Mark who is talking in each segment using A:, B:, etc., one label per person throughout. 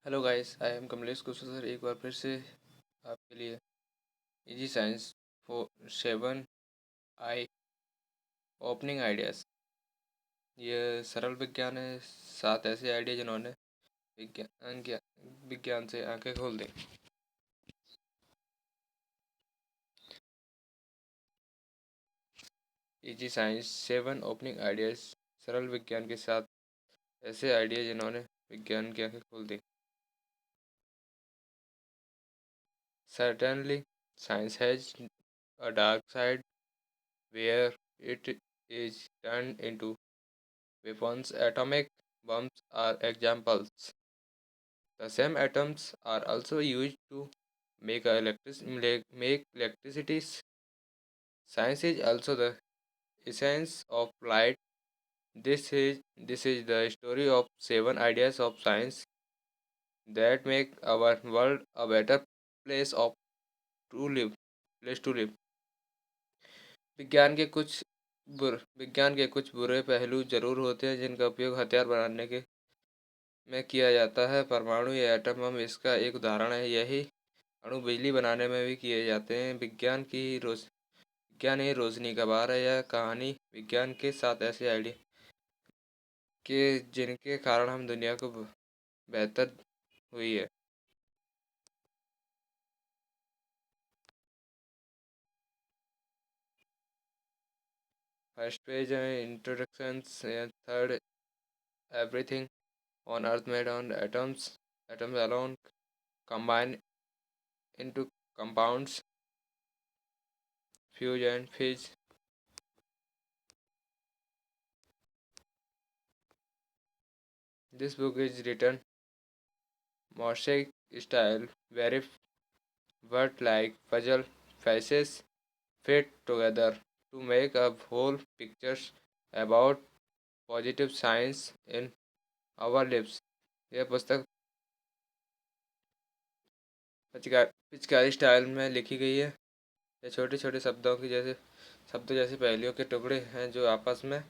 A: Hello guys, I am Kamlesh Kusal sir एक बार फिर से आपके लिए easy science for 7 I opening ideas. ये सरल विज्ञान है, 7 ऐसे आइडिया जिन्होंने विज्ञान से आंखें खोल दी। इजी साइंस 7 ओपनिंग आइडियाज़, सरल विज्ञान के साथ ऐसे आइडिया जिन्होंने विज्ञान की आंखें खोल दी। Certainly, science has a dark side where it is turned into weapons. Atomic bombs are examples. The same atoms are also used to make electricity. Science is also the essence of light. This is the story of 7 ideas of science that make our world a better place of to live. Place to live. विज्ञान के कुछ बुरे पहलू जरूर होते हैं जिनका उपयोग हथियार बनाने के में किया जाता है। परमाणु या एटम बम इसका एक उदाहरण है। यही अणु बिजली बनाने में भी किए जाते हैं। विज्ञान ही रोशनी का बार है। यह कहानी विज्ञान के साथ ऐसे आइडिया के जिनके कारण हम दुनिया को बेहतर हुई है। फर्स्ट पेज है introductions. Third, everything on earth made on atoms alone combine into compounds, fuse and fizz. This book is written mosaic style, very word like puzzle pieces fit together to make a whole picture about positive science in our lives. यह पुस्तक पिचकारी style में लिखी गई है। ये छोटे छोटे शब्दों जैसे पहेलियों के टुकड़े हैं जो आपस में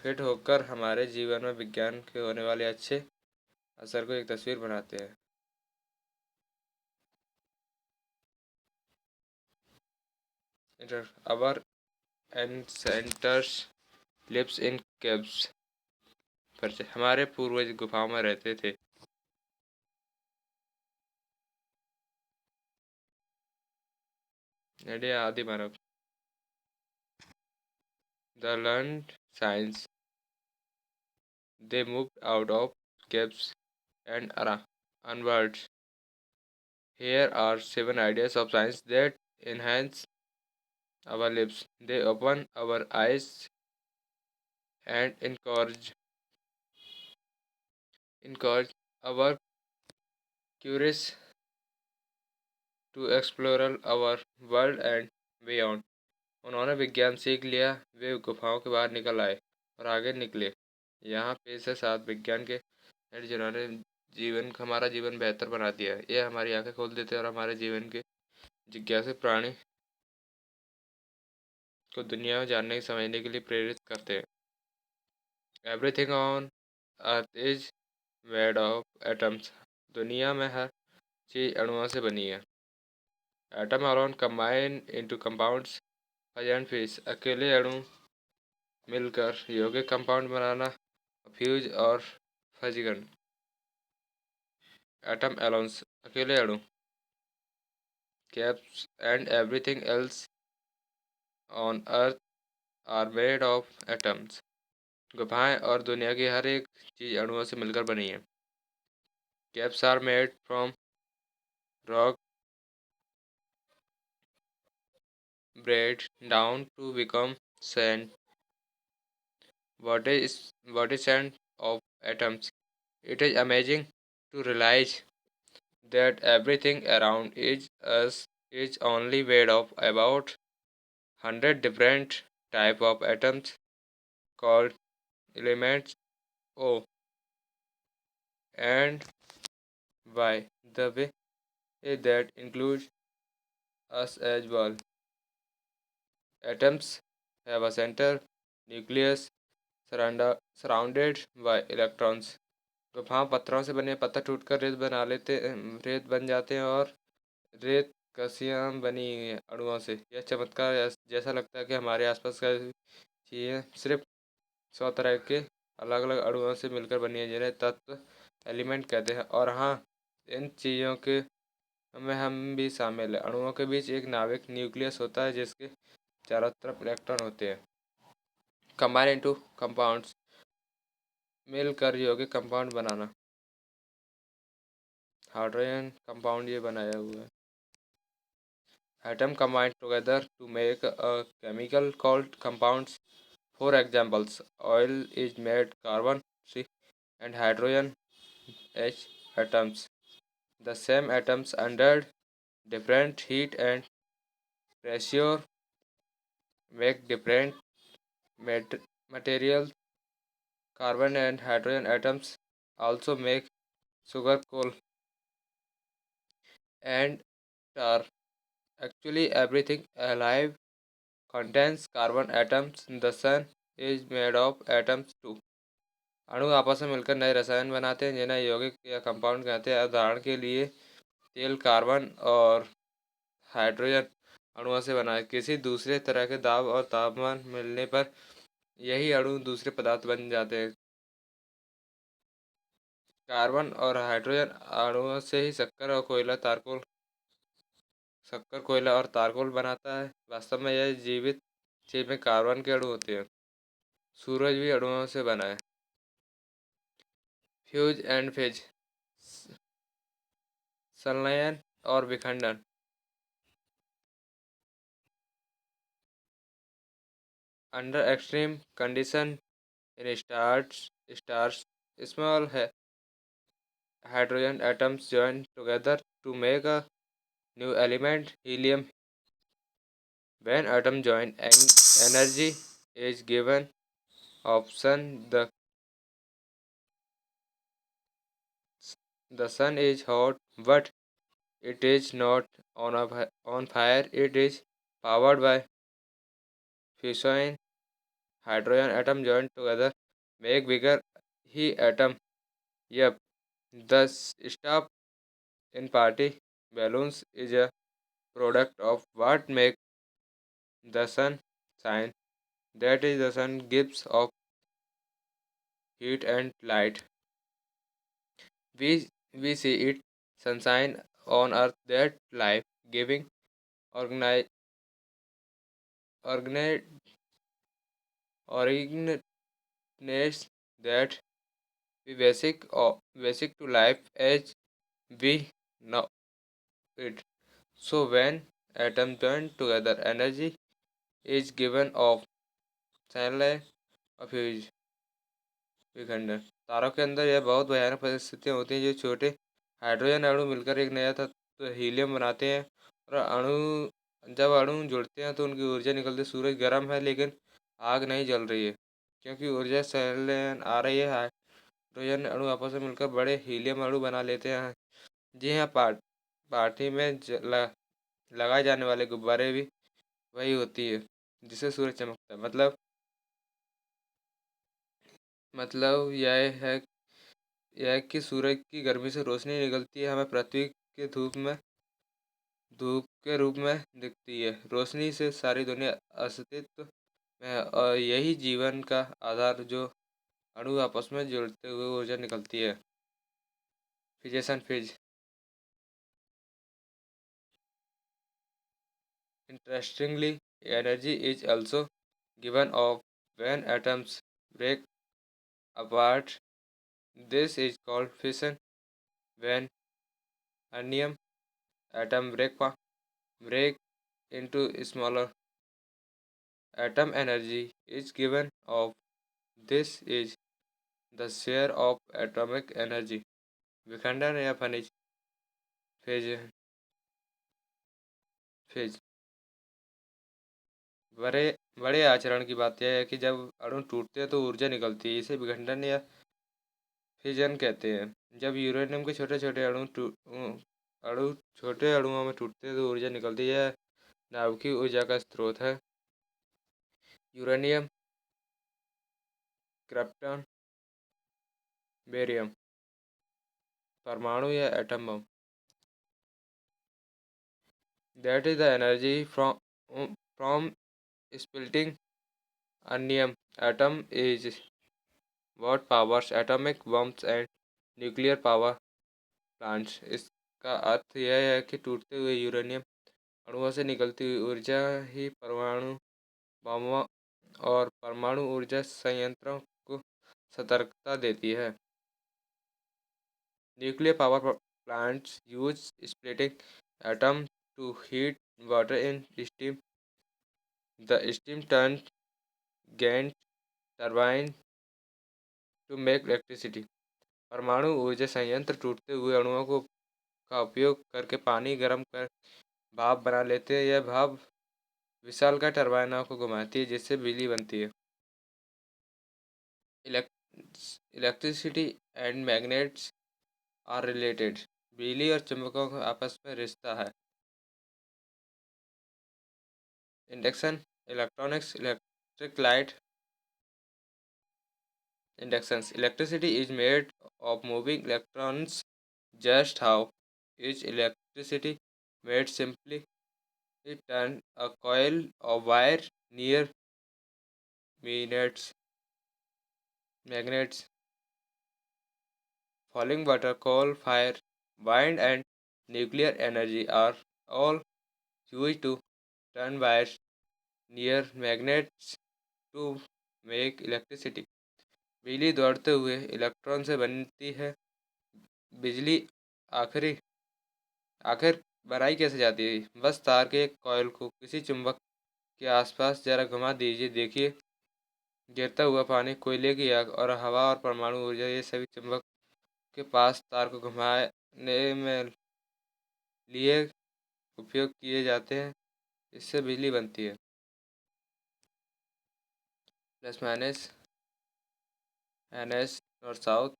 A: फिट होकर हमारे जीवन में विज्ञान के होने वाले अच्छे असर को एक तस्वीर बनाते हैं। Our ancestors lives in caves। परिचय, हमारे पूर्वज गुफाओं में रहते थे। आदि मानव। The learned science, they moved out of caves and onwards. Here are 7 ideas of science that enhance our lives. They open our eyes and encourage our curious to explore our world and beyond. उन्होंने विज्ञान सीख लिया, वे गुफाओं के बाहर निकल आए और आगे निकले। यहाँ पे से 7 विज्ञान के जिन्होंने हमारा जीवन बेहतर बना दिया है। ये हमारी आंखें खोल देते हैं और हमारे जीवन के जिज्ञासु प्राणी को दुनिया में जानने समझने के लिए प्रेरित करते हैं। Everything on earth is made of atoms. दुनिया में हर चीज़ अणुओं से बनी है। Atom alone combine into compounds and fish. अकेले अणु मिलकर यौगिक कंपाउंड बनाना। फ्यूज और फजीगन। एटम एलोन्स अकेले अणु। Caves and everything else on earth are made of atoms. गुफाएं और दुनिया की हर एक चीज़ अणुओं से मिलकर बनी है। Caves are made from rock broke down to become sand. What is sand of atoms? It is amazing to realize that everything around us is only made of about 100 different type of atoms called elements O and Y. The way that includes us as well. Atoms have a center nucleus surrounded by electrons. गुफाओं पत्थरों से बने पत्थर टूटकर रेत बन जाते हैं और रेत कशियाँ बनी हुई हैं अणुओं से। यह चमत्कार जैसा लगता है कि हमारे आसपास का चीज़ें सिर्फ 100 तरह के अलग अलग अणुओं से मिलकर बनी है, जिन्हें तत्व एलिमेंट कहते हैं। और हाँ, इन चीज़ों के में हम भी शामिल हैं। अणुओं के बीच एक नाभिक न्यूक्लियस होता है जिसके चारों तरफ इलेक्ट्रॉन होते हैं। कंबाइन इनटू कंपाउंड्स, मिलकर यौगिक कंपाउंड बनाना। हाइड्रोजन कंपाउंड ये बनाया हुआ है। Atom combine together to make a chemical called compounds. For examples, oil is made carbon C and hydrogen H atoms. The same atoms under different heat and pressure make different materials. Carbon and hydrogen atoms also make sugar, coal, and tar. Actually, everything alive contains carbon atoms. The sun is made of atoms too. अणु आपस में मिलकर नए रसायन बनाते हैं जिन्हें यौगिक या कंपाउंड कहते हैं। उदाहरण के लिए तेल कार्बन और हाइड्रोजन अणुओं से बना है। किसी दूसरे तरह के दाब और तापमान मिलने पर यही अणु दूसरे पदार्थ बन जाते हैं। कार्बन और हाइड्रोजन अणुओं से ही शक्कर कोयला और तारकोल बनाता है। वास्तव में यह जीवित चीज में कार्बन के अणु होते हैं। सूरज भी अणुओं से बना है। फ्यूज एंड फिज, संलयन और विखंडन। Under extreme condition in stars small है hydrogen atoms join together to make a new element, helium. When atoms join, energy is given. Option: the sun is hot, but it is not on fire. It is powered by fission. Hydrogen atom join together make bigger he atom. Yep. Thus, stop in party balloons is a product of what make the sun shine. That is, the sun gives off heat and light. We see it sunshine on earth that life giving organi- originates that we basic to life as we know it. So when atoms join together, energy is given off sunlight of huge विखंडन। तारों के अंदर यह बहुत भयानक परिस्थितियां होती हैं। जो छोटे हाइड्रोजन अणु मिलकर एक नया तत्व हीलियम बनाते हैं और जब अणु जुड़ते हैं तो उनकी ऊर्जा निकलती है। सूरज गर्म है लेकिन आग नहीं जल रही है क्योंकि ऊर्जा संलयन आ रही है। हाइड्रोजन अणु आपस में मिलकर बड़े हीलियम अणु बना लेते हैं। जी हाँ, पार्टी में लगाए जाने वाले गुब्बारे भी वही होती है जिससे सूरज चमकता है। मतलब यह कि सूरज की गर्मी से रोशनी निकलती है, हमें पृथ्वी के धूप के रूप में दिखती है। रोशनी से सारी दुनिया अस्तित्व में है और यही जीवन का आधार जो अणु आपस में जुड़ते हुए ऊर्जा निकलती है। फिजेशन फिज। Interestingly, energy is also given off when atoms break apart. This is called fission. When anion atom break into smaller atom, energy is given off. This is the share of atomic energy. विखंडन या खनिज phase phase बड़े बड़े आचरण की बात यह है कि जब अणु टूटते हैं तो ऊर्जा निकलती है। इसे विखंडन या फिजन कहते हैं। जब यूरेनियम के छोटे अणुओं में टूटते हैं तो ऊर्जा निकलती है। नाभिकीय ऊर्जा का स्रोत है। Uranium, krypton, barium. परमाणु या atom bomb. That is the energy from splitting onion atom is what powers atomic bombs and nuclear power plants। इसका अर्थ यह है कि टूटते हुए यूरेनियम अणुओं से निकलती हुई ऊर्जा ही परमाणु बमों और परमाणु ऊर्जा संयंत्रों को सतर्कता देती है। Nuclear power plants use splitting atom to heat water in steam. The steam turns gas turbine to make electricity। परमाणु ऊर्जा संयंत्र टूटते हुए अणुओं को का उपयोग करके पानी गर्म कर भाप बना लेते हैं। यह भाप विशालकाय टरबाइनों को घुमाती है जिससे बिजली बनती है। Electricity and magnets are related. बिजली और चुंबकों का आपस में रिश्ता है। Induction electronics electric light. Inductions electricity is made of moving electrons. Just how is electricity made? Simply turn a coil of wire near magnets. Falling water, coal, fire, wind, and nuclear energy are all used to turn wires near magnets to make electricity। बिजली दौड़ते हुए electron से बनती है। बिजली आखिर आखिर बनाई कैसे जाती है? बस तार के एक कॉइल को किसी चुंबक के आसपास जरा घुमा दीजिए। देखिए गिरता हुआ पानी, कोयले की आग और हवा और परमाणु ऊर्जा ये सभी चुंबक के पास तार को घुमाने में लिए उपयोग किए जाते हैं। इससे बिजली बनती है। Plus minus NS north south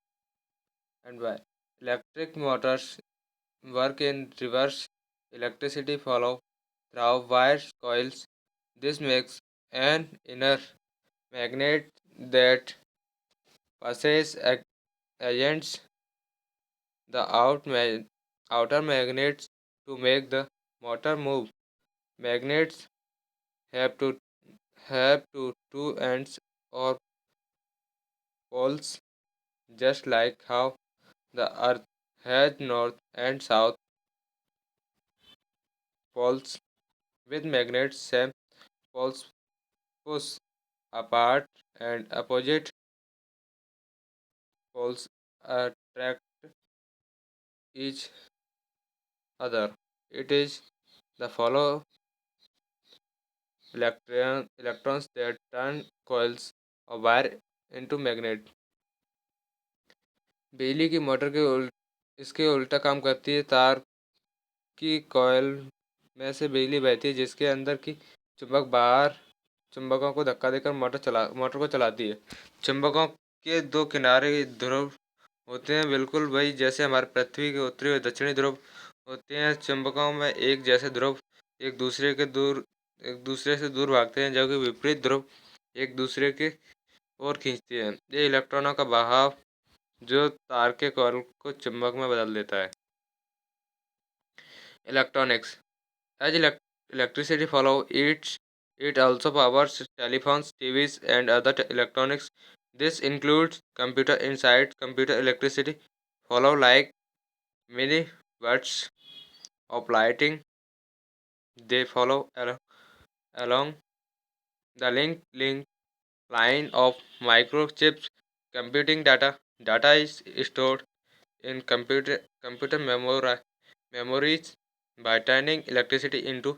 A: and why. Electric motors work in reverse. Electricity flow through wire coils. This makes an inner magnet that passes against the outer magnets to make the motor move. Magnets have to have two ends or poles, just like how the Earth has north and south poles. With magnets, same poles push apart and opposite poles attract each other. It is the follow electrons that turn coils of wire into magnet। बिजली की motor के इसके उल्टा काम करती है। तार की कॉइल में से बिजली बहती है जिसके अंदर की चुंबक बाहर चुंबकों को धक्का देकर मोटर को चलाती है। चुंबकों के दो किनारे ध्रुव होते हैं, बिल्कुल वही जैसे हमारे पृथ्वी के उत्तरी और दक्षिणी ध्रुव होते हैं। चुंबकों में एक जैसे ध्रुव एक दूसरे से दूर भागते हैं, जबकि विपरीत ध्रुव एक दूसरे के ओर खींचते हैं। ये इलेक्ट्रॉनों का बहाव जो तार के कॉइल को चुंबक में बदल देता है। Electronics as electricity follow it also powers telephones, TVs, and other electronics. This includes computer. Inside computer, electricity follow like many watts of lighting. They follow along the link line of microchips. Computing data is stored in computer memories by turning electricity into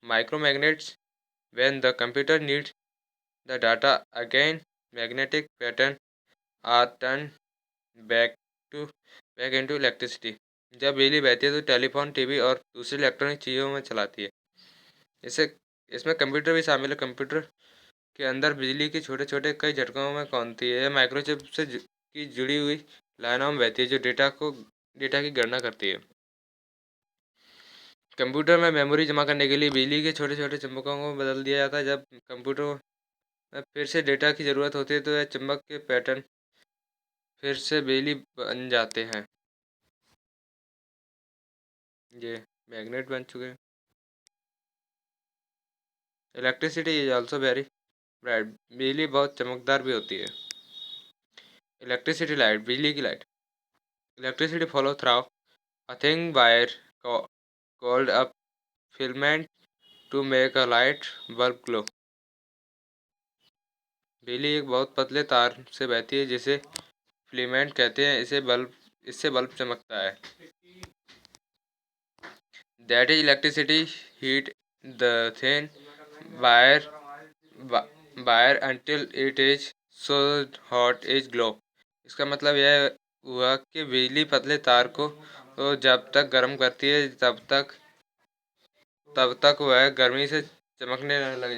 A: micromagnets. When the computer needs the data again, magnetic patterns are turned back to back into electricity। जब बिजली बहती है तो telephone, TV और दूसरी electronic चीज़ों में चलाती है। इसे इसमें कंप्यूटर भी शामिल है। कंप्यूटर के अंदर बिजली के छोटे छोटे कई झटकों में कौनती है। यह माइक्रोचिप से की जुड़ी हुई लाइनों में बहती है जो डेटा की गणना करती है। कंप्यूटर में मेमोरी जमा करने के लिए बिजली के छोटे छोटे चुंबकों को बदल दिया जाता है। जब कंप्यूटर में फिर से डेटा की ज़रूरत होती है तो यह चुंबक के पैटर्न फिर से बिजली बन जाते हैं। ये मैग्नेट बन चुके हैं। Electricity is also very bright, बिजली बहुत चमकदार भी होती है। इलेक्ट्रिसिटी लाइट, बिजली की light. Electricity follow through a thin wire called a filament to make a light bulb glow। बिजली एक बहुत पतले तार से बहती है जिसे फिलामेंट कहते हैं, इससे बल्ब चमकता है। That is electricity heat the thin wire wire until it is so hot it glow। इसका मतलब यह हुआ कि बिजली पतले तार को तो जब तक गर्म करती है तब तक वह गर्मी से चमकने न लग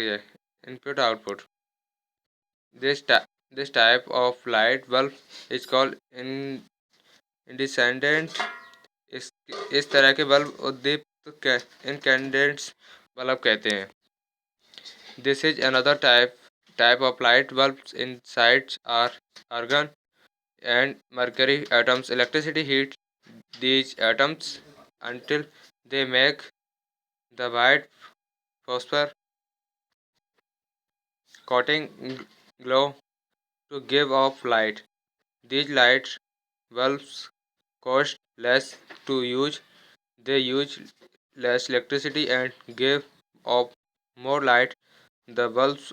A: जाए। Input output. This this type of light bulb is called incandescent। इस तरह के बल्ब उद्दीप्त incandescent बल्ब कहते हैं। This is another type of light bulbs inside are argon and mercury atoms। Electricity heat these atoms until they make the white phosphor coating glow to give off light। These light bulbs cost less to use, they use less electricity and give off more light। The bulbs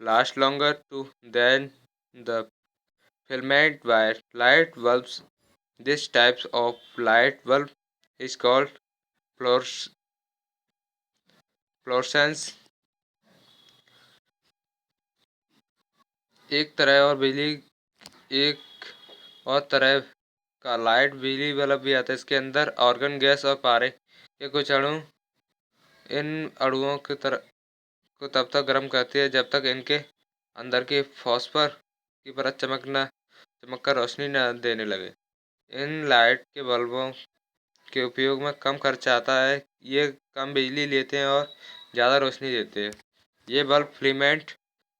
A: last longer than the filament wire light bulbs। This type of light bulb is called fluorescence। एक और तरह का light बिजली bulb भी आता है। इसके अंदर ऑर्गन गैस और पारे के कुछ अणु इन अणुओं को तब तक गर्म करती है जब तक इनके अंदर की फॉस्फर की परत चमक कर रोशनी न देने लगे। इन लाइट के बल्बों के उपयोग में कम खर्च आता है, ये कम बिजली लेते हैं और ज़्यादा रोशनी देते हैं। ये बल्ब फिलामेंट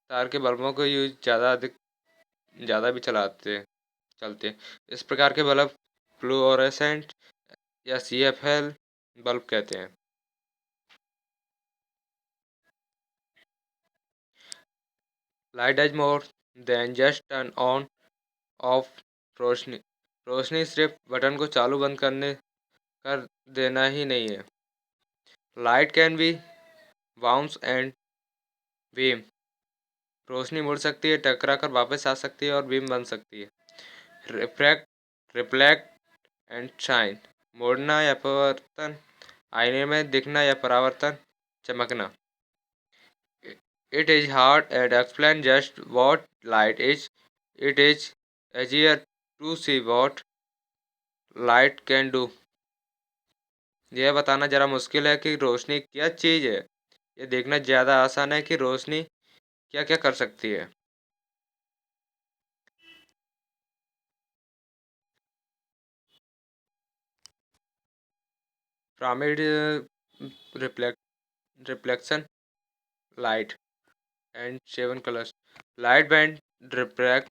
A: तार के बल्बों को यूज ज़्यादा भी चलते हैं। इस प्रकार के बल्ब फ्लोरोसेंट या CFL बल्ब कहते हैं। Light does more than just turn on off रोशनी। रोशनी सिर्फ बटन को चालू बंद कर देना ही नहीं है। Light can be bounce and beam. रोशनी मुड़ सकती है, टकरा कर वापस आ सकती है और बीम बन सकती है। Reflect and shine. मोड़ना या परावर्तन, आईने में दिखना या परावर्तन, चमकना। It is hard to explain just what light is. It is easier to see what light can do। यह बताना ज़रा मुश्किल है कि रोशनी क्या चीज़ है। यह देखना ज़्यादा आसान है कि रोशनी क्या क्या कर सकती है। Pyramid reflection light and seven colors। Light band refract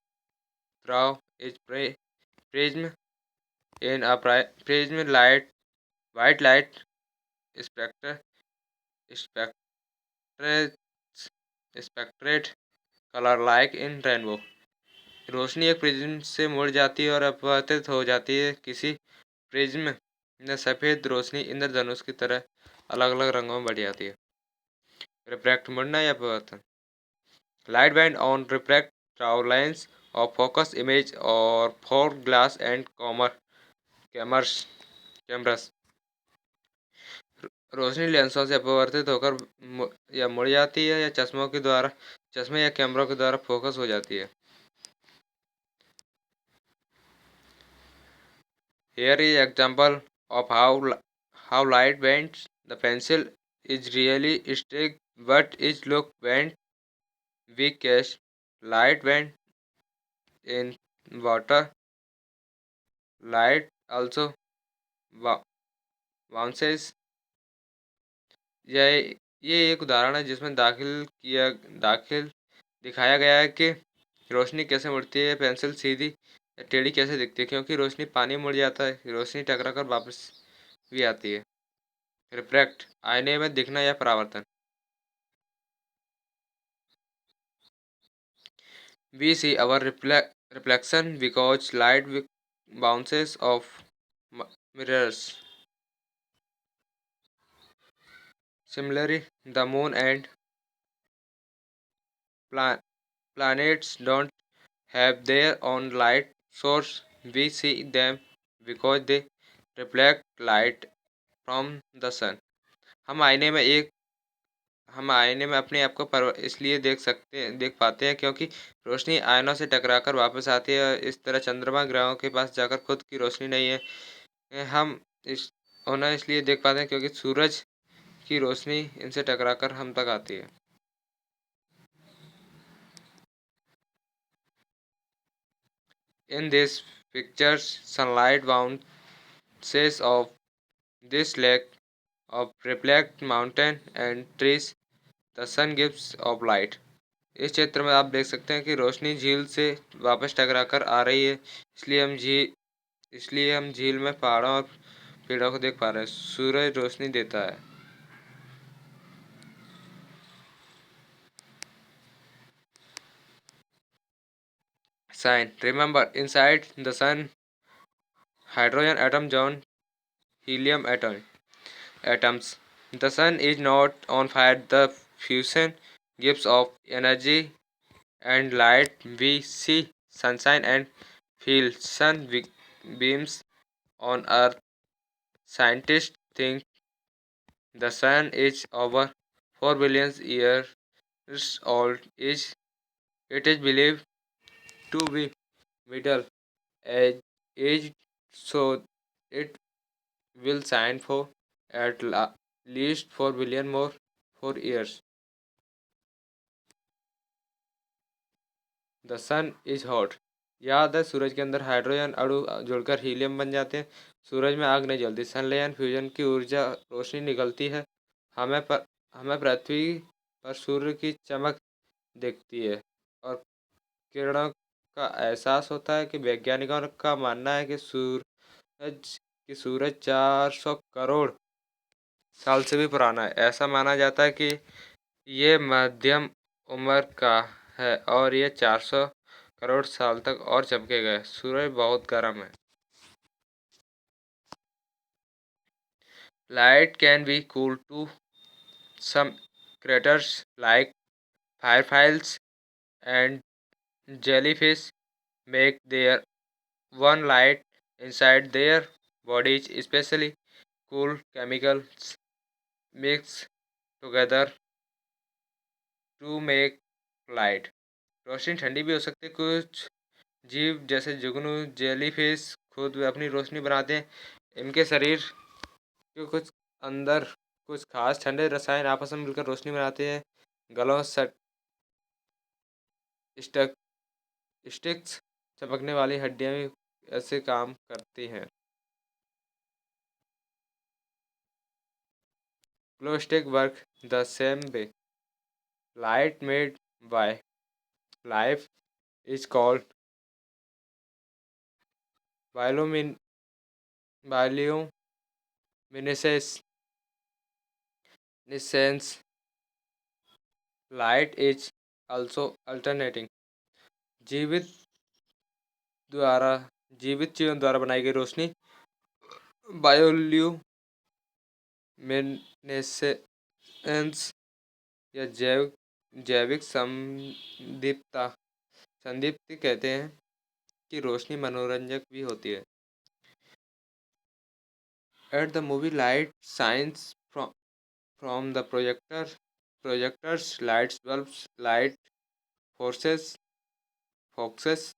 A: through is prism in a prism light white light spectra spectrate spectrate color like in rainbow। रोशनी एक प्रिज्म से मुड़ जाती है और अपवर्तित हो जाती है। किसी प्रिज्म में सफ़ेद रोशनी इंद्रधनुष की तरह अलग अलग रंगों में बढ़ जाती है। रिफ्रैक्ट, मुड़ना या अपवर्तन। Light band on refract through lens of focus image और फोर ग्लास एंड कैमरस। रोशनी लेंसों से अपवर्तित होकर या मुड़ जाती है या चश्मे या कैमरों के द्वारा फोकस हो जाती है। Here is example of how light bends. The pencil is really straight but it look bent. We cast light bend in water. Light also bounces। ये एक उदाहरण है जिसमें दाखिल दिखाया गया है कि रोशनी कैसे मुड़ती है। पेंसिल सीधी या टेढ़ी कैसे दिखती है? क्योंकि रोशनी पानी में मुड़ जाता है, रोशनी टकरा कर वापस भी आती है। रिफ्रैक्ट, आईने में दिखना या परावर्तन। We see our reflection because light bounces off mirrors. Similarly, the moon and pla- planets don't have their own light source. We see them because they reflect light from the sun. हम आईने में एक हम आईने में अपने आप को इसलिए देख पाते हैं क्योंकि रोशनी आयनों से टकराकर वापस आती है। इस तरह चंद्रमा ग्रहों के पास जाकर खुद की रोशनी नहीं है। हम इस उन्हें इसलिए देख पाते हैं क्योंकि सूरज की रोशनी इनसे टकराकर हम तक आती है। In this pictures sunlight bounces of this lake of reflect mountain and trees. The sun gives of light. इस चित्र में आप देख सकते हैं कि रोशनी झील से वापस टकराकर आ रही है, इसलिए हम झील में पहाड़ों और पेड़ों को देख पा रहे हैं। सूरज रोशनी देता है। Shine, remember inside the sun hydrogen atom join helium atoms. The sun is not on fire. The fusion gives off energy and light. We see sunshine and feel sun beams on earth. Scientists think the sun is over 4 billion years old. It is believed to be middle age, so it will shine for at least 4 billion more 4 years. The sun is hot. याद है सूरज के अंदर hydrogen अणु जुड़कर helium बन जाते हैं। सूरज में आग नहीं जलती। सनलाइन फ्यूजन की ऊर्जा रोशनी निकलती है। हमें पृथ्वी पर सूर्य की चमक दिखती है और किरणों का एहसास होता है। कि वैज्ञानिकों का मानना है कि सूरज 400 करोड़ साल से भी पुराना है। ऐसा माना जाता है कि ये मध्यम उम्र का है और ये 400 करोड़ साल तक और चमकेगा। सूरज बहुत गर्म है। Light can be cool to some creatures like fireflies and jellyfish make their one light inside their bodies, especially cool chemicals mix together to make light. रोशनी ठंडी भी हो सकती है। कुछ जीव जैसे जुगनू जेलीफिश खुद अपनी रोशनी बनाते हैं। इनके शरीर के कुछ अंदर कुछ खास ठंडे रसायन आपस में मिलकर रोशनी बनाते हैं। गलों स्टक स्टिक्स चमकने वाली हड्डियां भी ऐसे काम करती हैं। Glow stick work the same way. Light made by life is called biolumin bioluminescence light is also alternating. जीवित द्वारा जीवित जीवन द्वारा बनाई गई रोशनी बायोल्यूमिनेसेंस या जैविक संदीप्ति कहते हैं कि रोशनी मनोरंजक भी होती है। At the movie light science from the projectors lights bulbs light forces focuses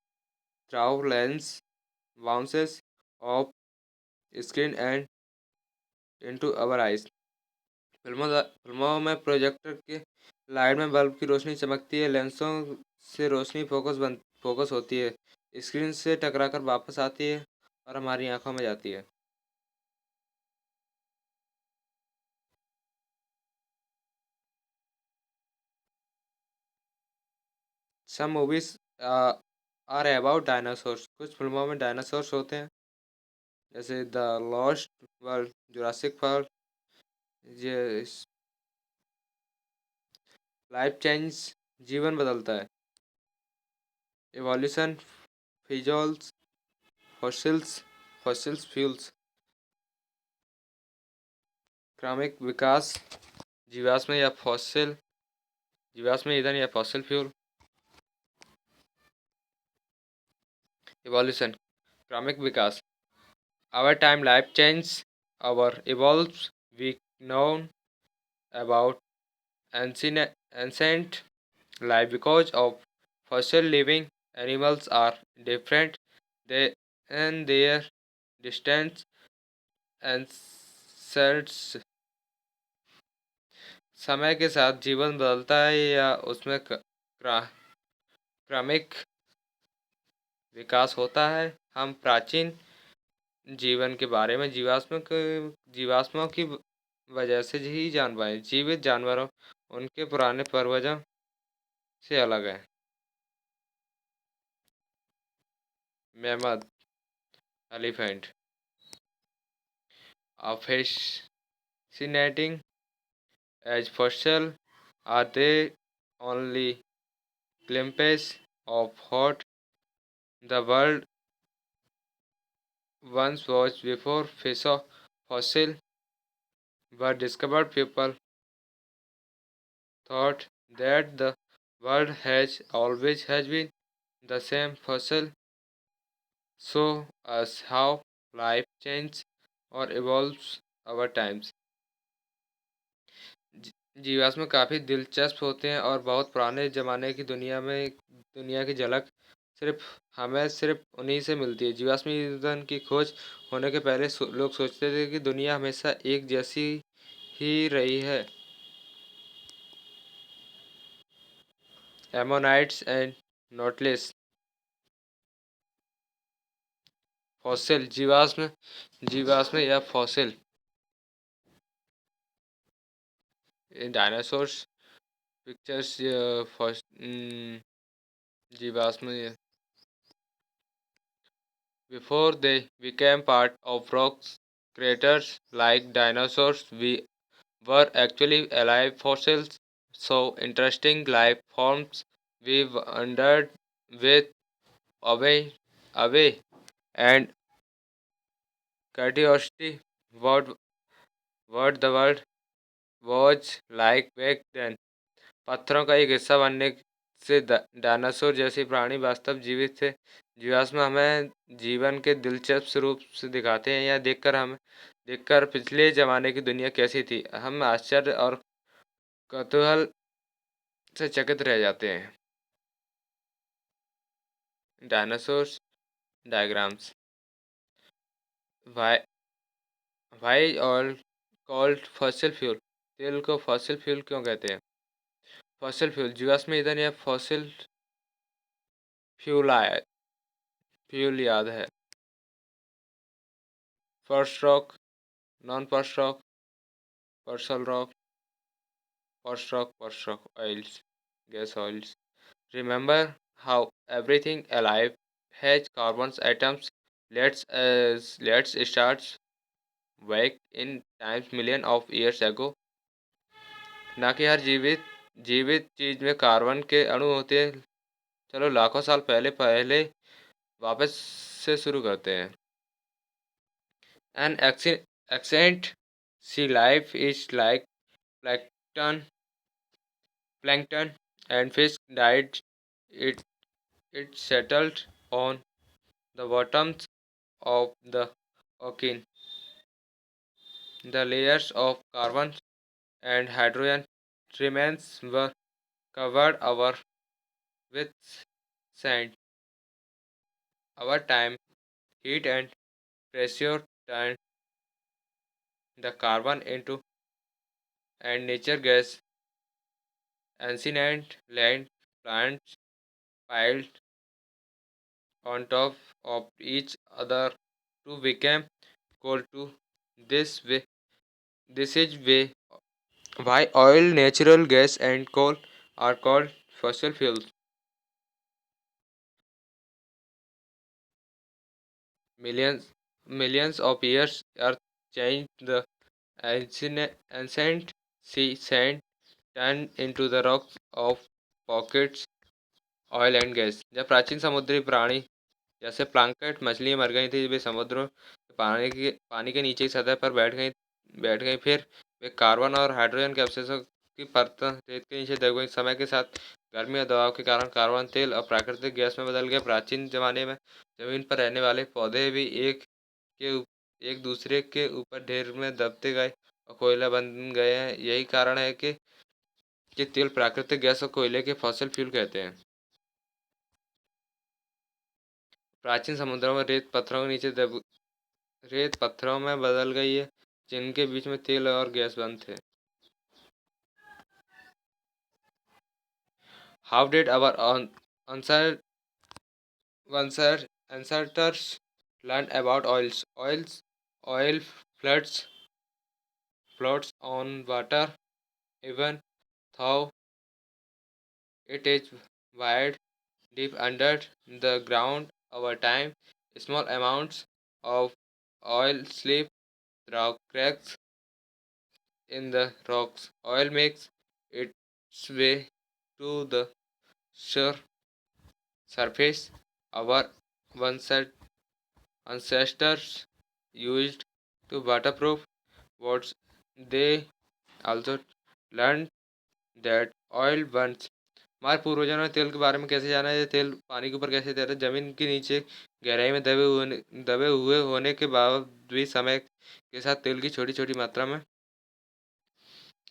A: through lens bounces off screen and into our eyes। फिल्मों में प्रोजेक्टर के लाइट में बल्ब की रोशनी चमकती है। लेंसों से रोशनी फोकस होती है, स्क्रीन से टकराकर वापस आती है और हमारी आंखों में जाती है। Some movies are about dinosaurs. कुछ फिल्मों में डायनासोर्स होते हैं, जैसे the lost world, Jurassic Park. ये लाइफ चेंज, जीवन बदलता है। Evolution, fossils, fossils, fossils fuels. क्रमिक विकास, जीवाश्म या फॉसिल, जीवाश्म ईंधन या फॉसिल फ्यूल। इवोल्यूशन, क्रमिक विकास। Our time life change, our evolves. We know about ancient life because of fossil living animals are different. They and their distant ancestors। समय के साथ जीवन बदलता है या उसमें क्रमिक विकास होता है। हम प्राचीन जीवन के बारे में जीवाश्मों की वजह से ही जान पाए। जीवित जानवरों उनके पुराने पूर्वजों से अलग है। Mammoth, elephant. A fascinating as fossil, are they only glimpses of what the world once was before fossil were discovered. People thought that the world has always has been the same. Fossil show us how life changes or evolves over times। जीवाश्म काफ़ी दिलचस्प होते हैं और बहुत पुराने ज़माने की दुनिया की झलक सिर्फ उन्हीं से मिलती है। जीवाश्म ईंधन की खोज होने के पहले लोग सोचते थे कि दुनिया हमेशा एक जैसी ही रही है। एमोनाइट्स एंड नोटलेस। फॉसिल, जीवाश्म या फॉसिल। डायनासोर्स पिक्चर्स, जीवाश्म। Before they became part of rock craters like dinosaurs, we were actually alive fossils. So interesting life forms. We wondered with away, away, and curiosity what the world was like back then। पत्थरों का एक हिस्सा बनने से dinosaur जैसे प्राणी वास्तव जीवित थे। जीवाश्म हमें जीवन के दिलचस्प रूप से दिखाते हैं। यह देखकर पिछले ज़माने की दुनिया कैसी थी, हम आश्चर्य और कौतूहल से चकित रह जाते हैं। Dinosaurs diagrams. वाई वाई और कॉल्ड फॉसिल फ्यूल। तेल को फॉसिल फ्यूल क्यों कहते हैं? फॉसिल फ्यूल जीवाश्म ईंधन या फॉसिल फ्यूल फ्यूल याद है। First rock, non first rock, पर्सल rock, first rock oils, gas oils। Remember how everything alive has carbon atoms? Let's start back in times million of years ago। ना कि हर जीवित चीज में कार्बन के अणु होते हैं। चलो लाखों साल पहले वापस से शुरू करते हैं। An ancient sea life is like plankton, plankton and fish died. It it settled on the bottoms of the ocean. The layers of carbon and hydrogen remains were covered over with sand. Over time, heat and pressure turned the carbon into and nature gas. Ancient land plants piled on top of each other to become coal to this way. This is way why oil, natural gas, and coal are called fossil fuels. Millions millions of years, Earth changed the ancient sea sand turned into the rocks of pockets, oil and gas. जब प्राचीन समुद्री प्राणी जैसे प्लांकेट मछलियाँ मर गई थी, वे समुद्र पानी के नीचे की सतह पर बैठ गई। फिर वे कार्बन और हाइड्रोजन के अवशेषों की परत रेत के नीचे दब गई। समय के साथ गर्मी और दबाव के कारण कार्बन तेल और प्राकृतिक गैस में बदल गया। प्राचीन जमाने में जमीन पर रहने वाले पौधे भी एक दूसरे के ऊपर ढेर में दबते गए और कोयला बन गए हैं। यही कारण है कि तेल प्राकृतिक गैस और कोयले के फॉसिल फ्यूल कहते हैं। प्राचीन समुद्रों में रेत पत्थरों में बदल गई है, जिनके बीच में तेल और गैस बंद थे। How did our ancestors learn about oil floats on water even though it is wide deep under the ground. Over time, small amounts of oil slip through cracks in the rocks. Oil makes its way to the sur- surface. Our ancest- ancestors used to waterproof boats. They also learned that oil burns. हमारे पूर्वजों ने तेल के बारे में कैसे जाना? ये तेल पानी के ऊपर कैसे तैरता है? जमीन के नीचे गहराई में दबे हुए होने के बाद भी समय के साथ तेल की छोटी छोटी मात्रा में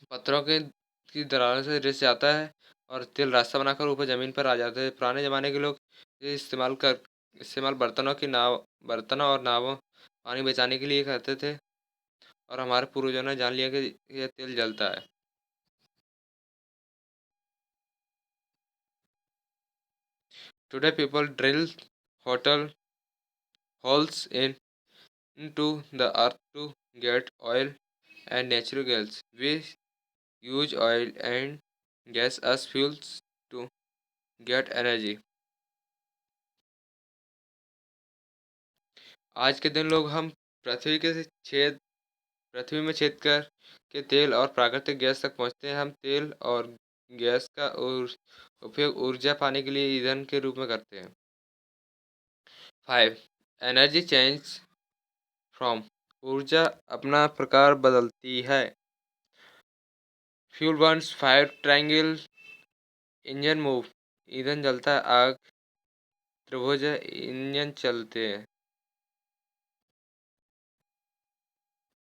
A: पत्थरों के की दरारों से रिस जाता है और तेल रास्ता बनाकर ऊपर ज़मीन पर आ जाता है। पुराने ज़माने के लोग ये इस्तेमाल बर्तनों और नावों पानी बचाने के लिए करते थे और हमारे पूर्वजों ने जान लिया कि यह तेल जलता है। Today people drill hotel holes into the earth to get oil and natural gas. We use oil and gas as fuels to get energy. आज के दिन लोग हम पृथ्वी के छेद पृथ्वी में छेद कर के तेल और प्राकृतिक गैस तक पहुंचते हैं। हम तेल और गैस का उपयोग ऊर्जा पाने के लिए ईंधन के रूप में करते हैं। 5. एनर्जी चेंज फ्रॉम ऊर्जा अपना प्रकार बदलती है। Fuel Burns fire triangle engine move ईंधन जलता है। आग त्रिभुज इंजन चलते हैं।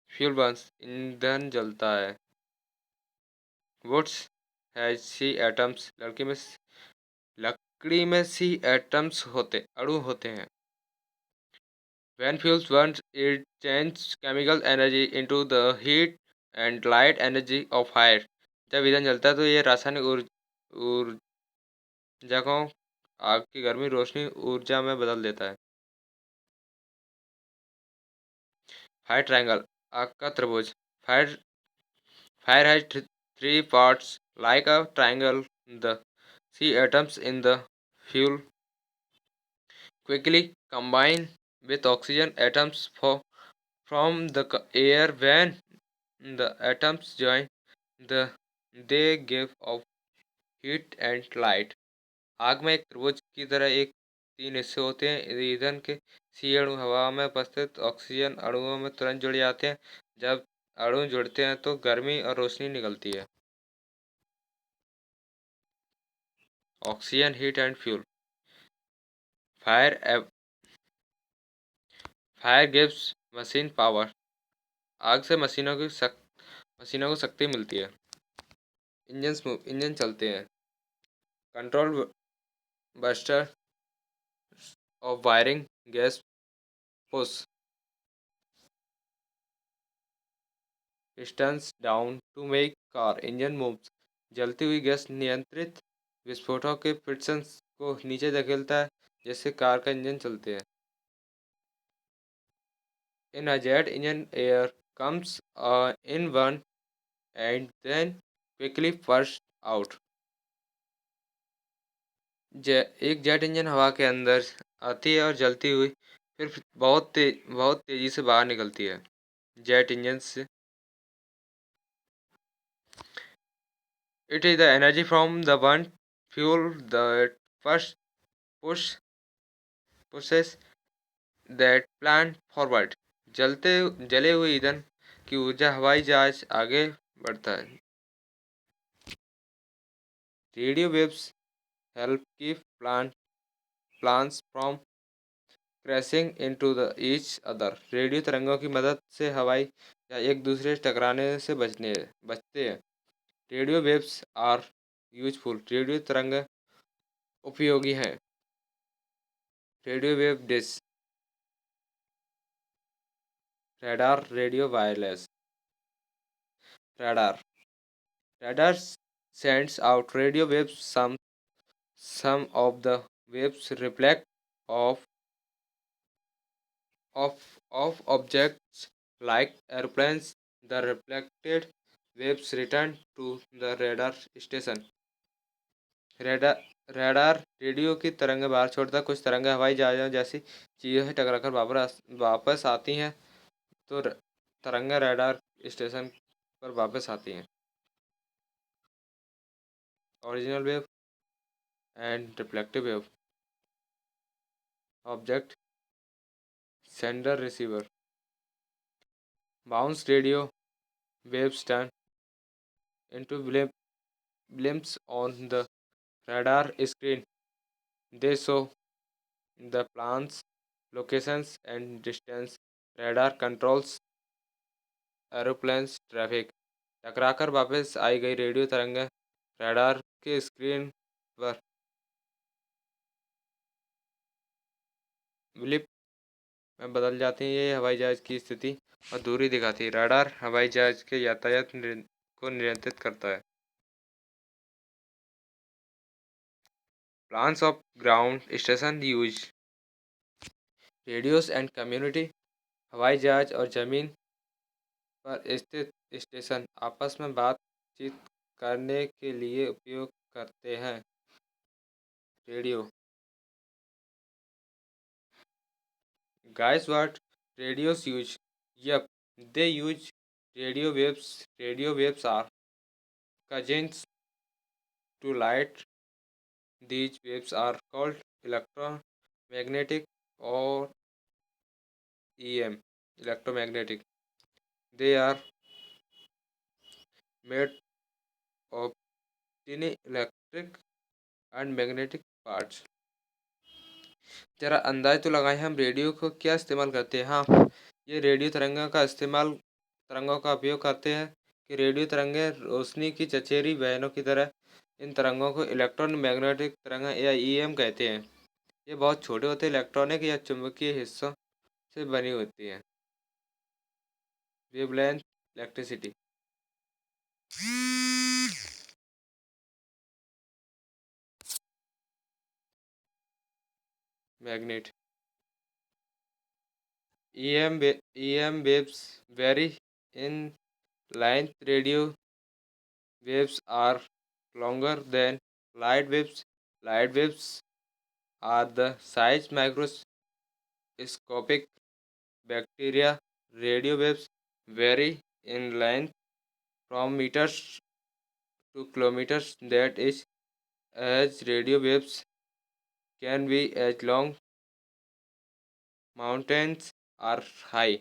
A: फ्यूल बर्न्स ईंधन जलता है। वुड्स हैज सी एटम्स लकड़ी में सी एटम्स अणु होते हैं। When fuels burns, it changes chemical energy into the heat and light energy of fire. जब ईंधन जलता है तो ये रासायनिक ऊर्जा को आग की गर्मी रोशनी ऊर्जा में बदल देता है। फायर ट्रायंगल आग का त्रिभुज। Fire fire has three parts like a triangle. The C atoms in the fuel quickly combine with oxygen atoms from the air. When the atoms join, the they give off heat and light. आग में एक त्रिभुज की तरह एक तीन हिस्से होते हैं। ईंधन के सी अणु हवा में उपस्थित ऑक्सीजन अणुओं में तुरंत जुड़ जाते हैं। जब अणु जुड़ते हैं तो गर्मी और रोशनी निकलती है। Oxygen heat and fuel. Fire fire gives machine power. आग से मशीनों को शक्ति मिलती है। इंजन चलते हैं। Control buster of wiring gas push pistons down to make car engine moves. जलती हुई गैस नियंत्रित विस्फोटों के पिस्टन्स को नीचे धकेलता है, जिससे कार का इंजन चलते हैं। In a jet engine air comes in one and then quickly burst out. एक जेट इंजन हवा के अंदर आती है और जलती हुई फिर बहुत तेज़ी से बाहर निकलती है जेट इंजन से। It is the energy from the burn fuel that first push pushes that plan forward. जले हुए ईंधन की ऊर्जा हवाई जहाज आगे बढ़ता है। Radio waves help keep plans from crashing into the each other. Radio तरंगों की मदद से हवाई या एक दूसरे से टकराने से बचते हैं। Radio waves are useful. Radio तरंग उपयोगी हैं। Radio wave dish radar radio wireless radar radar sends out radio waves. Some of the waves reflect off of objects like airplanes. The reflected waves return to the radar station. radar radar radio की तरंगें बाहर छोड़ता है। कुछ तरंगें हवाई जहाज़ों जैसी चीज़ों से टकराकर वापस आती हैं, तो तरंगें रडार स्टेशन पर वापस आती हैं। Original wave and reflective wave. Object sender receiver. Bounce radio waves turn into blimps on the radar screen. They show the plan's locations and distance. Radar controls aeroplanes traffic. टकराकर वापस आई गई radio तरंगें radar के screen पर blip में बदल जाती हैं। ये हवाई जहाज़ की स्थिति और दूरी दिखाती है। रडार हवाई जहाज़ के यातायात को नियंत्रित करता है। Plans of ground station use radios and community. हवाई जहाज और ज़मीन पर स्थित स्टेशन आपस में बातचीत करने के लिए उपयोग करते हैं। Radio guys what radios use? Yep, they use radio waves. Radio waves are cousins to light. These waves are called electromagnetic or EM. Electromagnetic. They are made of tiny electric and magnetic parts. जरा अंदाज तो लगाएं हम radio को क्या इस्तेमाल करते हैं। हाँ, ये रेडियो तरंगों का उपयोग करते हैं कि रेडियो तरंगें रोशनी की चचेरी बहनों की तरह। इन तरंगों को इलेक्ट्रॉन मैग्नेटिक तरंगें या ईएम कहते हैं। ये बहुत छोटे होते हैं, इलेक्ट्रॉनिक या चुंबकीय हिस्सों से बनी होती हैं। Wavelength electricity magnet EM waves very in length. Radio waves are longer than light waves. Light waves are the size microscopic bacteria. Radio waves vary in length from meters to kilometers. That is, as radio waves can be as long mountains are high.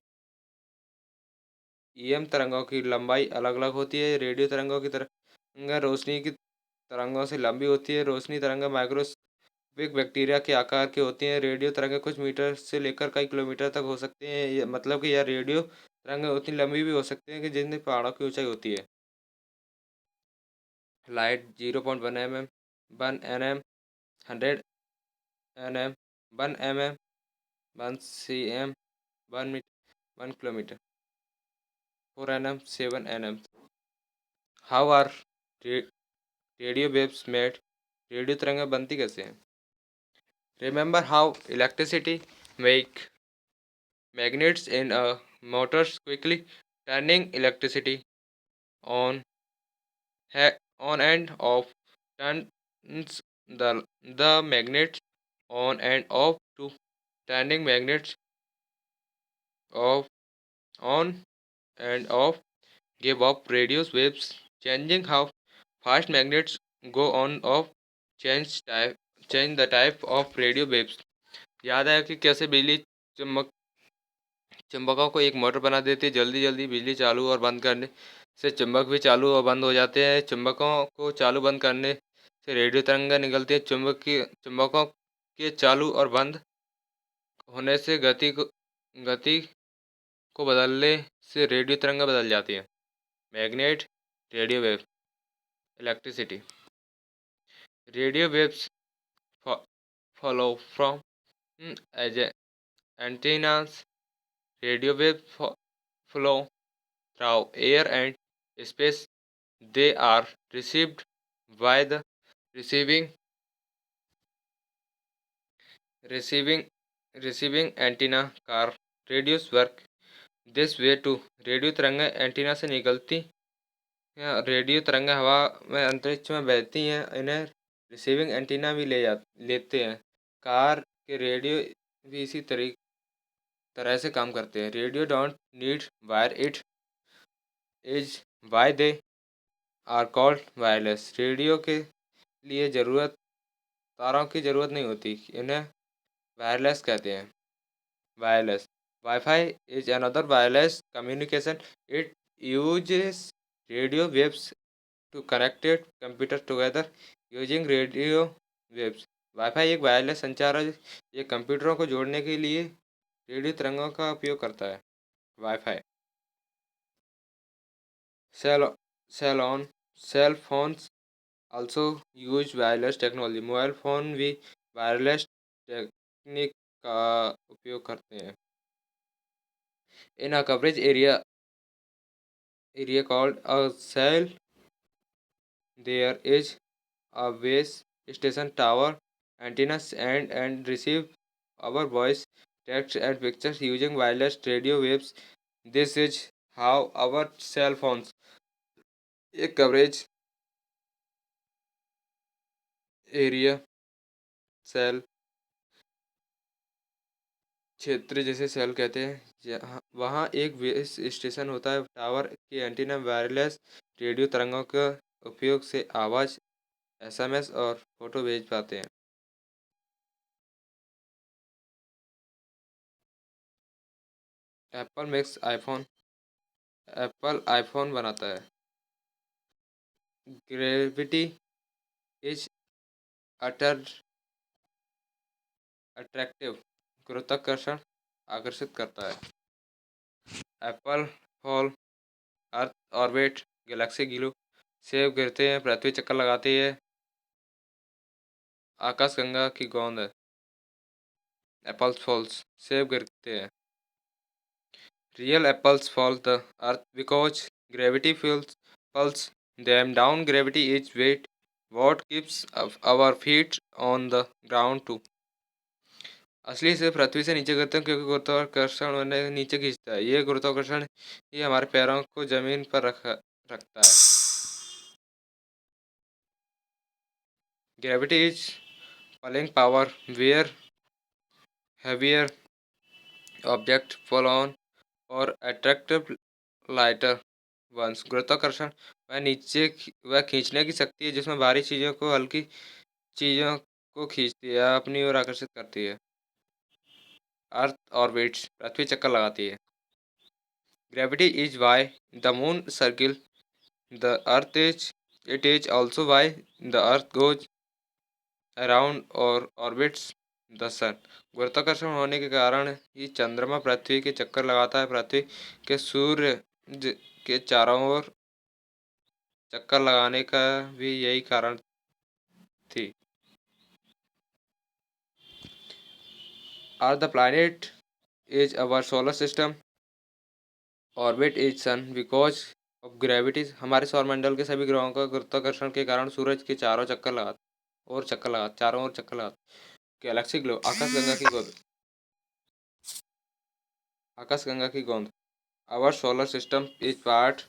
A: EM तरंगों की लंबाई अलग अलग होती है। Radio तरंगों की तरंग रोशनी की तरंगों से लंबी होती है। रोशनी तरंगें माइक्रोस्कोपिक बैक्टीरिया के आकार की होती हैं। रेडियो तरंगें कुछ मीटर से लेकर कई किलोमीटर तक हो सकती हैं। मतलब कि यह रेडियो तरंगें उतनी लंबी भी हो सकती हैं कि जितनी पहाड़ों की ऊंचाई होती है। Light 0.1 mm, 1 nm, 100 nm, 1 mm, 1 cm, 1 metre, 1 kilometre, 4 nm, 7 nm। How are radio waves made? Radio तरंगें बनती कैसे हैं? Remember how electricity make magnets in a motors quickly turning electricity on on and off turns the magnets on and off to turning magnets of on and off give off radio waves, changing how fast magnets go on off, change type change the type of radio waves। याद आया कि कैसे बिजली चमक चुंबकों को एक motor बना देती है। जल्दी जल्दी बिजली चालू और बंद करने से चुंबक भी चालू और बंद हो जाते हैं। चुंबकों को चालू बंद करने से रेडियो तरंगें निकलती है। चुंबकों के चालू और बंद होने से गति को बदलने से रेडियो तरंगें बदल जाती हैं। Magnet, radio wave, electricity. Radio waves follow from antennas. Radio waves flow through air and space. They are received by the receiving receiving receiving antenna car radios work this way too। Radio तरंगें antenna से निकलती हैं। Radio तरंगें हवा में अंतरिक्ष में बहती हैं। इन्हें रिसीविंग एंटीना भी लेते हैं। कार के रेडियो भी इसी तरह से काम करते हैं। Radio don't need wire, it is why they are called wireless. Radio के लिए तारों की ज़रूरत नहीं होती, इन्हें वायरलेस कहते हैं। Wireless wifi is another wireless communication. It uses radio waves to connected computer together using radio waves. Wifi एक वायरलेस संचार है। ये कंप्यूटरों को जोड़ने के लिए रेडियो तरंगों का उपयोग करता है। Wifi cell cell on cell phones also use wireless technology। Mobile phone भी वायरलेस टेक्निक का उपयोग करते हैं। In a coverage area called a cell there is a base station tower antennas and receive our voice, text and pictures using wireless radio waves। This is how our cell phones एक coverage area cell क्षेत्र जिसे cell कहते हैं, वहाँ एक base station होता है। Tower के एंटीना वायरलेस रेडियो तरंगों के उपयोग से आवाज़, एसएमएस और फोटो भेज पाते हैं। एप्पल आईफोन बनाता है। ग्रेविटी इज अट्रैक्टिव, गुरुत्वाकर्षण आकर्षित करता है। Apple fall earth orbit, Galaxy glue सेब गिरते हैं, पृथ्वी चक्कर लगाती है। आकाशगंगा की गोंद है। एप्पल्स फॉल्स सेब गिरते हैं। Real apples fall the earth because gravity pulls them down। Gravity is weight what keeps our feet on the ground too। असली से पृथ्वी से नीचे गिरते हैं क्योंकि गुरुत्वाकर्षण उन्हें नीचे खींचता है। ये गुरुत्वाकर्षण ही हमारे पैरों को जमीन पर रखता है। Gravity is pulling power where heavier object pull on और attractive lighter ones। गुरुत्वाकर्षण वह खींचने की शक्ति है जिसमें भारी चीज़ों को हल्की चीज़ों को खींचती है, अपनी ओर आकर्षित करती है। अर्थ ऑर्बिट्स पृथ्वी चक्कर लगाती है। Gravity is why the moon circle the earth is it is also why the earth goes around और ऑर्बिट्स द सन। गुरुत्वाकर्षण होने के कारण ही चंद्रमा पृथ्वी के चक्कर लगाता है। पृथ्वी के सूर्य के चारों ओर चक्कर लगाने का भी यही कारण थी। Are the planet is our solar system orbit is sun because of gravity. हमारे सौरमंडल के सभी ग्रहों का गुरुत्वाकर्षण के कारण सूरज के चारों ओर चक्कर लगा। गैलेक्सी ग्लो आकाशगंगा की गोंद। Our solar system is part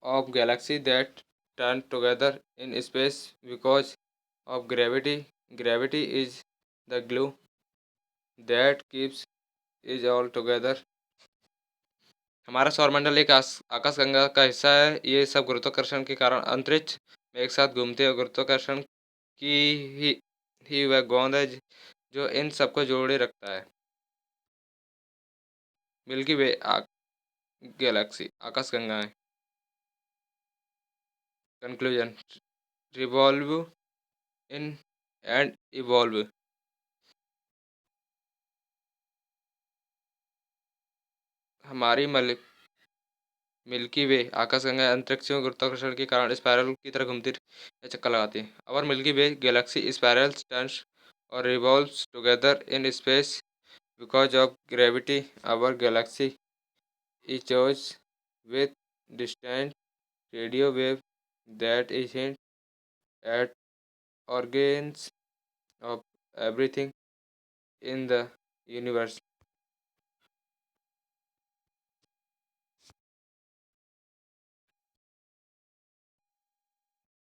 A: of galaxy that turn together in space because of gravity। Gravity is the glue that keeps is all together. हमारा सौरमंडल एक आकाशगंगा का हिस्सा है। ये सब गुरुत्वाकर्षण के कारण अंतरिक्ष में एक साथ घूमते हैं। गुरुत्वाकर्षण की ही ही वह गोंद है जो इन सबको जोड़े रखता है। मिल्की वे गैलेक्सी आकाशगंगा है। Conclusion, revolve in and evolve. हमारी मिल्की वे आकाशगंगा अंतरिक्ष में गुरुत्वाकर्षण के कारण स्पाइरल की तरह घूमती या चक्कर लगाती है। अवर मिल्की वे गैलेक्सी स्पाइरल्स, टर्न्स और revolves together in space because of gravity. Our Galaxy is with distant radio wave that is hint at organs of everything in the universe.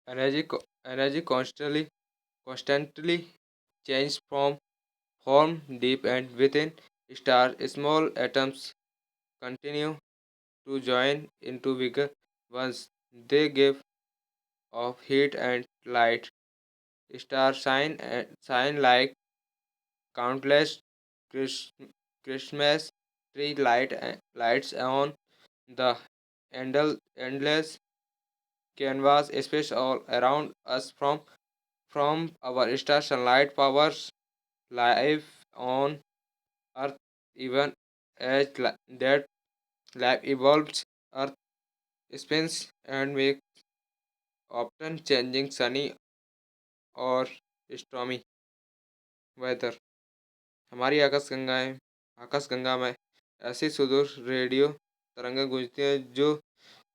A: Energy constantly changes from form deep and within stars. Small atoms continue to join into bigger ones. They give off heat and light. Stars shine like countless Chris- Christmas tree lights on the endless canvas space all around us. From our star, sunlight powers life on Earth. Even as that life evolves, Earth spins and makes often changing sunny or stormy weather. हमारी आकाशगंगा में ऐसी सुदूर radio तरंगें गूंजती हैं जो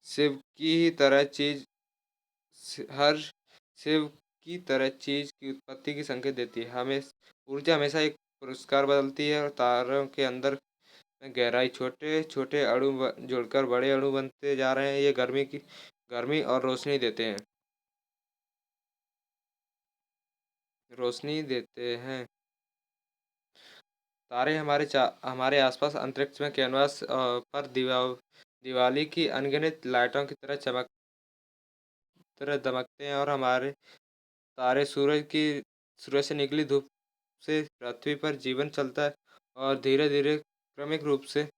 A: शिव की ही तरह चीज हर शिव की तरह चीज की उत्पत्ति की संकेत देती है। हमें ऊर्जा हमेशा एक पुरस्कार बदलती है और तारों के अंदर में गहराई, छोटे छोटे जुड़कर बड़े अणु बनते जा रहे हैं। ये गर्मी और रोशनी देते हैं। तारे हमारे आसपास अंतरिक्ष में कैनवास पर दिवाली की अनगिनत लाइटों की तरह दमकते हैं, और हमारे तारे सूरज से निकली धूप से पृथ्वी पर जीवन चलता है और धीरे धीरे क्रमिक रूप से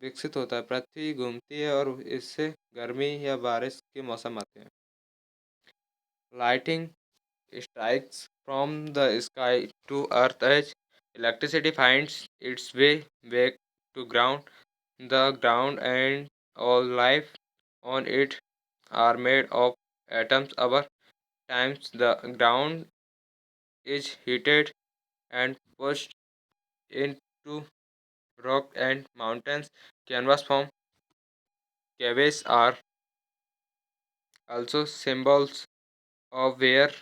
A: विकसित होता है। पृथ्वी घूमती है और इससे गर्मी या बारिश के मौसम आते हैं। Lighting strikes from the sky to earth as electricity finds its way back to ground. The ground and all life on it are made of atoms. Our times the ground is heated and pushed into rock and mountains. Canvas from caves are also symbols of where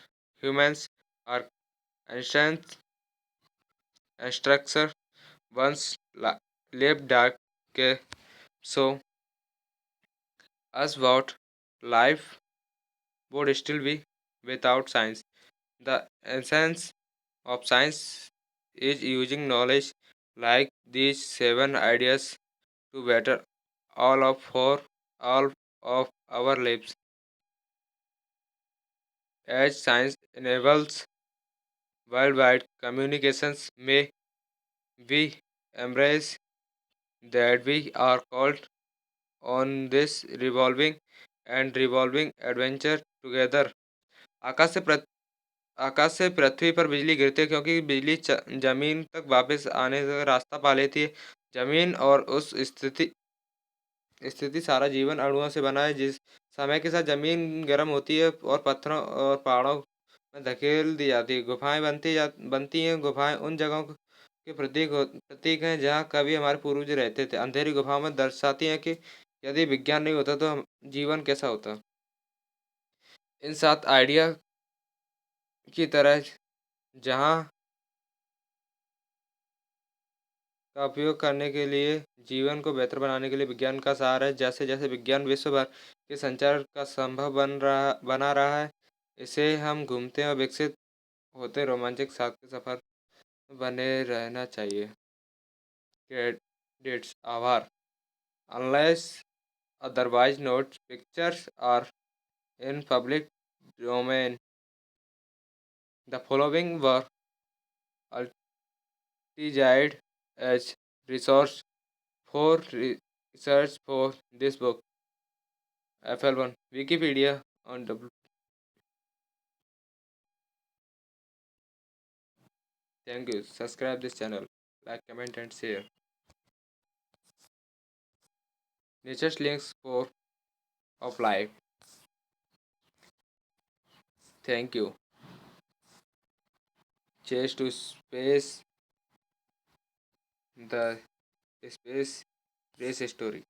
A: humans are ancient structure once lived dark so as what life would still be without science. The essence of science is using knowledge like these seven ideas to better all of our lives. As science enables worldwide communications, may we embrace that we are called on this revolving adventure together. आकाश से पृथ- आकाश से पृथ्वी पर बिजली गिरती है क्योंकि बिजली जमीन तक वापस आने का रास्ता पा लेती है। जमीन और उस स्थिति सारा जीवन अणुओं से बना है। जिस समय के साथ जमीन गर्म होती है और पत्थरों और पहाड़ों में धकेल दी जाती है, गुफाएं बनती हैं। गुफाएं उन जगहों के प्रतीक हैं जहाँ कभी हमारे पूर्वज रहते थे। अंधेरी गुफाओं में दर्शाती हैं कि यदि विज्ञान नहीं होता तो जीवन कैसा होता। इन सात आइडिया की तरह जहाँ का उपयोग करने के लिए जीवन को बेहतर बनाने के लिए विज्ञान का सहारा है। जैसे जैसे विज्ञान विश्व भर के संचार का संभव बना रहा है, इसे हम घूमते और विकसित होते रोमांचक साथ के सफर बने रहना चाहिए। क्रेडिट्स आभार। Unless otherwise notes, pictures are in public domain. The following were utilized as resource for research for this book. FL1 Wikipedia on W. Thank you. Subscribe this channel. Like, comment, and share. Nature's links for of life. Thank you. Chase to space. The space race story.